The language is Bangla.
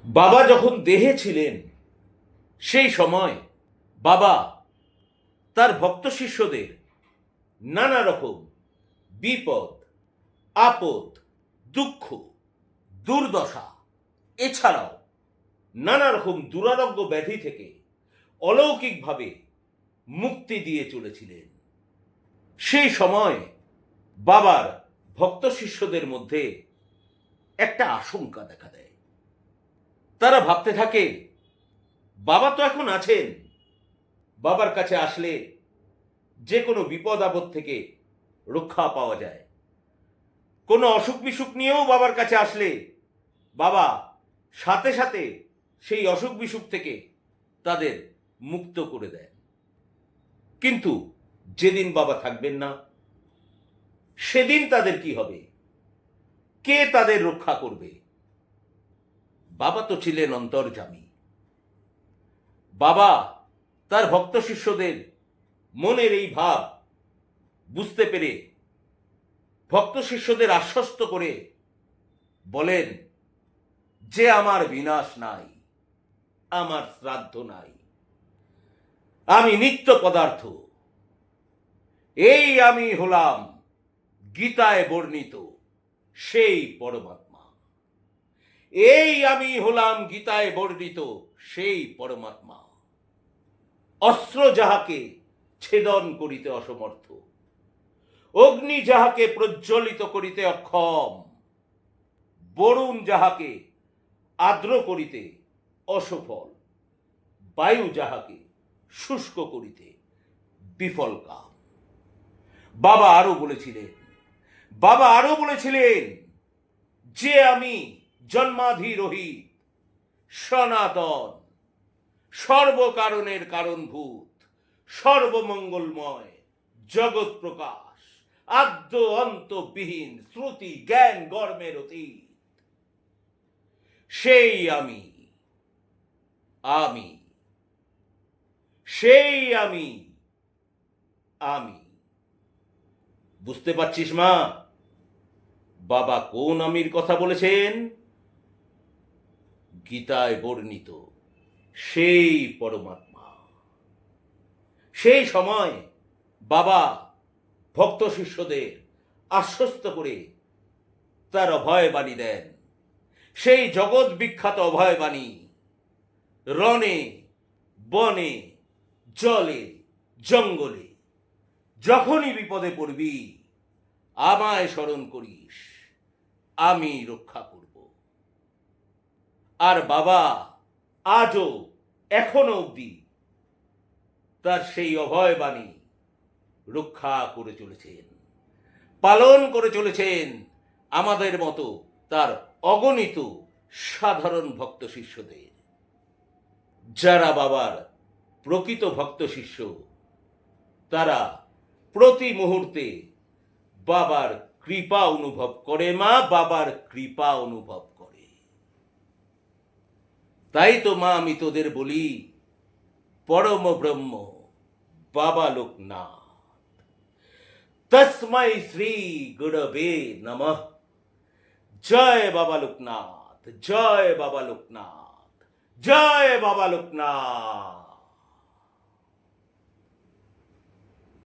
বাবা যখন দেহে ছিলেন সেই সময় বাবা তার ভক্ত শিষ্যদের নানা রকম বিপদ, আপদ, দুঃখ, দুর্দশা এছাড়াও নানা রকম দুরারোগ্য ব্যাধি থেকে অলৌকিকভাবে মুক্তি দিয়ে চলেছিলেন। সেই সময় বাবার ভক্ত শিষ্যদের মধ্যে একটা আশঙ্কা দেখা দেয়। তারা ভাবতে থাকে, বাবা তো এখন আছেন, বাবার কাছে আসলে যে কোনো বিপদ আপদ থেকে রক্ষা পাওয়া যায়। কোনো অসুখ বিসুখ নিয়েও বাবার কাছে আসলে বাবা সাথে সাথে সেই অসুখ বিসুখ থেকে তাদের মুক্ত করে দেন। কিন্তু যেদিন বাবা থাকবেন না, সেদিন তাদের কি হবে? কে তাদের রক্ষা করবে? বাবা তো ছিলেন অন্তর্যামী। বাবা তার ভক্ত শিষ্যদের মনের এই ভাব বুঝতে পেরে ভক্ত শিষ্যদের আশ্বস্ত করে বলেন যে আমার বিনাশ নাই, আমার শ্রাদ্ধ নাই, আমি নিত্য পদার্থ। এই আমি হলাম গীতায় বর্ণিত সেই পরমাত্মা। এই আমি হলাম গীতায় বর্ণিত সেই পরমাত্মা। অস্ত্র যাহাকে ছেদন করিতে অসমর্থ, অগ্নি যাহাকে প্রজ্বলিত করিতে অক্ষম, বরুণ যাহাকে আর্দ্র করিতে অসফল, বায়ু যাহাকে শুষ্ক করিতে বিফল কাম। বাবা আরো বলেছিলেন যে আমি জন্মাধি রহিত, সনাতন, সর্বকারণের কারণভূত, সর্বমঙ্গলময়, জগৎ প্রকাশ, আদ্য অন্তবিহীন, শ্রুতি জ্ঞান গর্মের অতীত। সেই আমি, সেই আমি। বুঝতে পারছিস মা, বাবা কোন আমির কথা বলেছেন? গীতায় বর্ণিত সেই পরমাত্মা। সেই সময় বাবা ভক্ত শিষ্যদের আশ্বস্ত করে তার অভয়বাণী দেন। সেই জগৎ বিখ্যাত অভয়বাণী, রণে বনে জলে জঙ্গলে যখনই বিপদে পড়বি আমায় স্মরণ করিস, আমি রক্ষা করব। আর বাবা আজও এখনো অবধি তার সেই অভয়বাণী রক্ষা করে চলেছেন, পালন করে চলেছেন আমাদের মতো তার অগণিত সাধারণ ভক্ত শিষ্যদের। যারা বাবার প্রকৃত ভক্ত শিষ্য, তারা প্রতি মুহূর্তে বাবার কৃপা অনুভব করে। মা, বাবার কৃপা অনুভব করে। তাই তো মা আমি তোদের বলি, পরম ব্রহ্ম বাবা লোকনাথ, তস্মৈ শ্রী গুরবে নমঃ। জয় বাবা লোকনাথ, জয় বাবা লোকনাথ, জয় বাবা লোকনাথ।